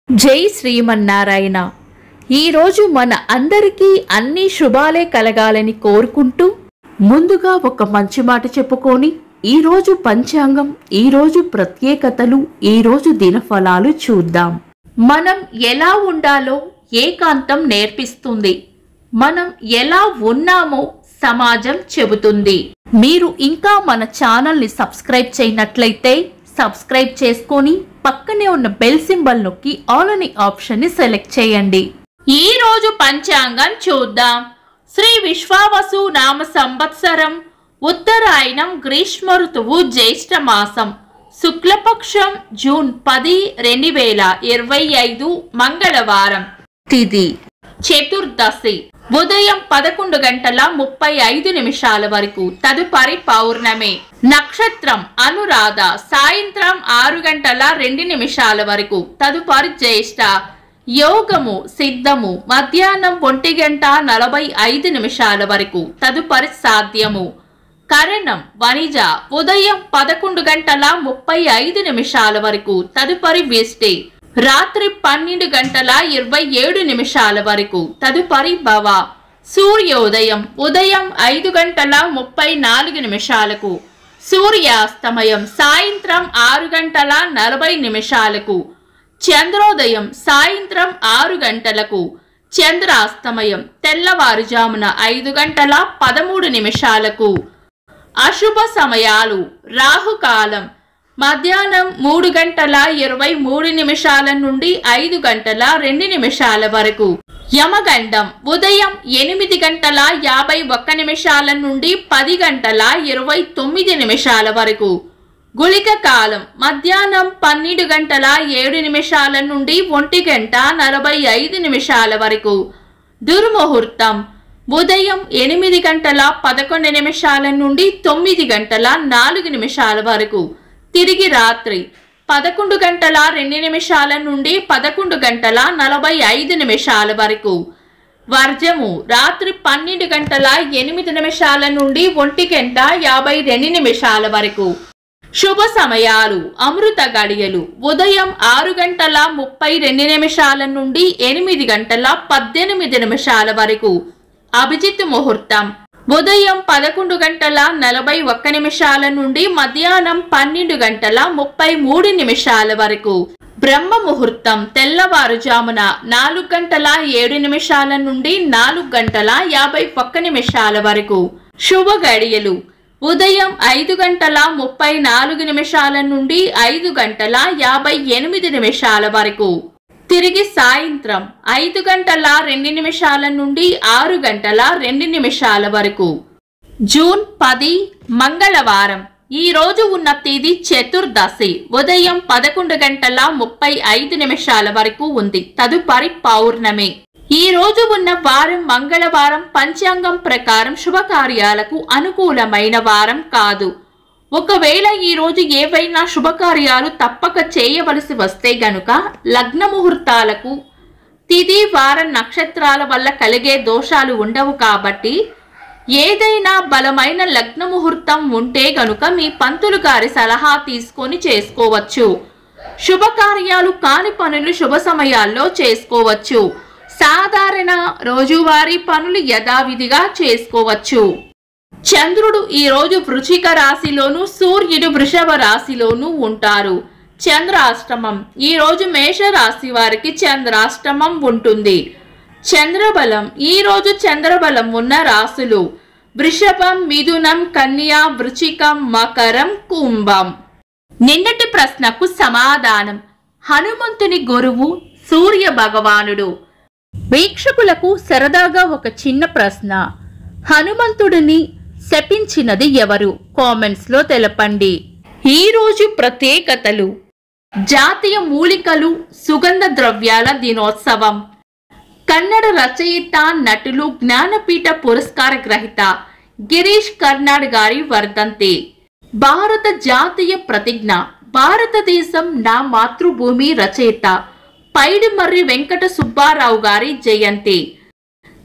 జై శ్రీమన్నారాయణ. ఈరోజు మన అందరికీ అన్ని శుభాలే కలగాలని కోరుకుంటూ ముందుగా ఒక మంచి మాట చెప్పుకొని ఈరోజు పంచాంగం, ఈరోజు ప్రత్యేకతలు, ఈరోజు దినఫలాలు చూద్దాం. మనం ఎలా ఉండాలో ఏకాంతం నేర్పిస్తుంది. మనం ఎలా ఉన్నామో సమాజం చెబుతుంది. మీరు ఇంకా మన ఛానల్ని సబ్స్క్రైబ్ చేయనట్లయితే సబ్స్క్రైబ్ చేసుకొని పక్కనే ఉన్న బెల్ సింబల్ నొక్కి ఆల్ అనే ఆప్షన్ ని సెలెక్ట్ చేయండి. ఈ రోజు పంచాంగం చూద్దాం. శ్రీ విశ్వావసు నామ సంవత్సరం, ఉత్తరాయణం, గ్రీష్మ ఋతువు, జ్యేష్ఠ మాసం, శుక్లపక్షం, జూన్ 10, 2025 మంగళవారం. తిథి చతుర్దశి, ఉదయం 11:35 వరకు. తదుపరి పౌర్ణమి. నక్షత్రం అనురాధ, సాయంత్రం 6:02 వరకు. తదుపరి జ్యేష్ఠ. యోగము సిద్ధము, మధ్యాహ్నం 1:45 వరకు. తదుపరి సాధ్యము. కరణం వణిజ, ఉదయం 11:35 వరకు. తదుపరి విష్టి. రాత్రి 12:27 వరకు. తదుపరి భవ. సూర్యోదయం ఉదయం 5:34. సూర్యాస్తమయం సాయంత్రం 6:40. చంద్రోదయం సాయంత్రం 6 గంటలకు. చంద్రాస్తమయం తెల్లవారుజామున 5:13. అశుభ సమయాలు. రాహుకాలం మధ్యాహ్నం 3:23 నుండి 5:02 వరకు. యమగండం ఉదయం 8:51 నుండి 10:29 వరకు. గుళిక కాలం మధ్యాహ్నం 12:07 నుండి 1:45 వరకు. దుర్ముహూర్తం ఉదయం 8:11 నుండి 9:04 వరకు. తిరిగి రాత్రి 11:02 నుండి 11:45 వరకు. వర్జము రాత్రి 12:08 నుండి 1:52 వరకు. శుభ సమయాలు. అమృత గడియలు ఉదయం 6:32 నుండి 8:18 వరకు. అభిజిత్ ముహూర్తం ఉదయం 11:41 నుండి మధ్యాహ్నం 12:33 వరకు. బ్రహ్మ ముహూర్తం తెల్లవారుజామున 4:07 నుండి 4:51 వరకు. శుభ గడియలు ఉదయం 5:34 నుండి 5:58 వరకు. తిరిగి సాయంత్రం 5:02 నుండి 6:02 వరకు. జూన్ 10 మంగళవారం. ఈ రోజు ఉన్న తేదీ చతుర్దశి. ఉదయం 11:35 వరకు ఉంది. తదుపరి పౌర్ణమి. ఈ రోజు ఉన్న వారం మంగళవారం. పంచాంగం ప్రకారం శుభకార్యాలకు అనుకూలమైన వారం కాదు. ఒకవేళ ఈ రోజు ఏవైనా శుభకార్యాలు తప్పక చేయవలసి వస్తే గనుక లగ్న ముహూర్తాలకు, తిథి వార నక్షత్రాల వల్ల కలిగే దోషాలు ఉండవు. కాబట్టి ఏదైనా బలమైన లగ్న ముహూర్తం ఉంటే గనుక మీ పంతులు గారి సలహా తీసుకొని చేసుకోవచ్చు. శుభకార్యాలు కాని పనులు శుభ సమయాల్లో చేసుకోవచ్చు. సాధారణ రోజువారీ పనులు యథావిధిగా చేసుకోవచ్చు. చంద్రుడు ఈ రోజు వృశ్చిక రాశిలోను, సూర్యుడు వృషభ రాశిలోను ఉంటారు. చంద్రాష్టమం ఈ రోజు మేష రాశి వారికి చంద్రాష్టమం ఉంటుంది. చంద్రబలం ఈ రోజు చంద్రబలం ఉన్న రాశులు వృషభం, మిథునం, కన్యా, వృశ్చికం, మకరం, కుంభం. నిన్నటి ప్రశ్నకు సమాధానం. హనుమంతుని గురువు సూర్య భగవానుడు. వీక్షకులకు సరదాగా ఒక చిన్న ప్రశ్న. హనుమంతుడిని శపించినది ఎవరు? కామెంట్స్ లో తెలపండి. ఈ రోజు ప్రత్యేకతలు. జాతీయ మూలికలు, సుగంధ ద్రవ్యాల దినోత్సవం. కన్నడ రచయిత, నటులు, జ్ఞానపీఠ పురస్కార గ్రహీత గిరీష్ కర్నాడ్ గారి వర్ధంతి. భారత జాతీయ ప్రతిజ్ఞ. భారతదేశం నా మాతృభూమి రచయిత పైడిమర్రి వెంకట సుబ్బారావు గారి జయంతి.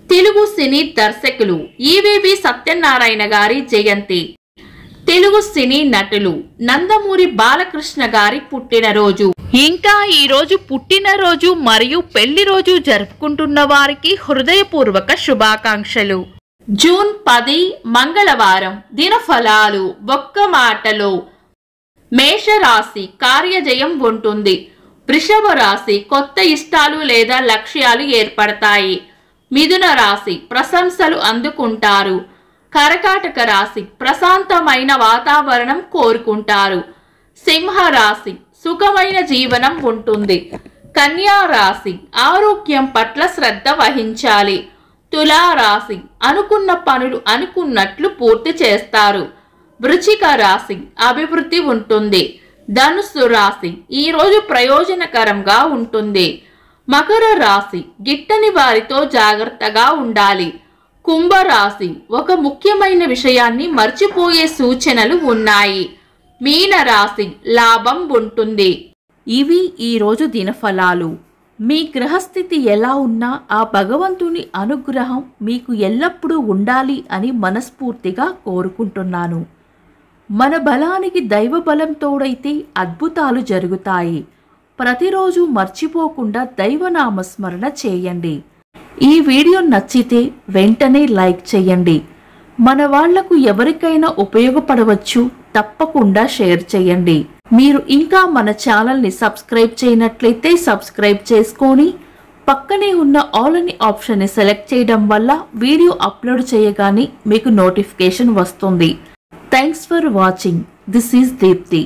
తెలుగు సినీ దర్శకులు ఈవీవి సత్యనారాయణ గారి జయంతి. తెలుగు సినీ నటులు నందమూరి బాలకృష్ణ గారి పుట్టినరోజు. ఇంకా ఈ రోజు పుట్టినరోజు మరియు పెళ్లి రోజు జరుపుకుంటున్న వారికి హృదయపూర్వక శుభాకాంక్షలు. జూన్ 10 మంగళవారం. దినఫలాలు. ఒక్క మాటలో మేషరాశి కార్యజయం ఉంటుంది. వృషభ రాశి కొత్త ఇష్టాలు లేదా లక్ష్యాలు ఏర్పడతాయి. మిథున రాశి ప్రశంసలు అందుకుంటారు. కర్కాటక రాశి ప్రశాంతమైన వాతావరణం కోరుకుంటారు. సింహ రాశి సుఖమైన జీవనం ఉంటుంది. కన్యా రాశి ఆరోగ్యం పట్ల శ్రద్ధ వహించాలి. తులా రాశి అనుకున్న పనులు అనుకున్నట్లు పూర్తి చేస్తారు. వృశ్చిక రాశి అభివృద్ధి ఉంటుంది. ధనుస్సు రాశి ఈ రోజు ప్రయోజనకరంగా ఉంటుంది. మకర రాశి గిట్టని వారితో జాగ్రత్తగా ఉండాలి. కుంభరాశి ఒక ముఖ్యమైన విషయాన్ని మర్చిపోయే సూచనలు ఉన్నాయి. మీన రాశి లాభం ఉంటుంది. ఇవి ఈరోజు దినఫలాలు. మీ గ్రహస్థితి ఎలా ఉన్నా ఆ భగవంతుని అనుగ్రహం మీకు ఎల్లప్పుడూ ఉండాలి అని మనస్ఫూర్తిగా కోరుకుంటున్నాను. మన బలానికి దైవ బలం తోడైతే అద్భుతాలు జరుగుతాయి. ప్రతిరోజు మర్చిపోకుండా దైవనామస్మరణ చేయండి. ఈ వీడియో నచ్చితే వెంటనే లైక్ చేయండి. మన వాళ్లకు ఎవరికైనా ఉపయోగపడవచ్చు. తప్పకుండా షేర్ చేయండి. మీరు ఇంకా మన ఛానల్ని సబ్స్క్రైబ్ చేయనట్లయితే సబ్స్క్రైబ్ చేసుకొని పక్కనే ఉన్న ఆల్ అని ఆప్షన్ని సెలెక్ట్ చేయడం వల్ల వీడియో అప్లోడ్ చేయగానే మీకు నోటిఫికేషన్ వస్తుంది. Thanks for watching. This is Deepti.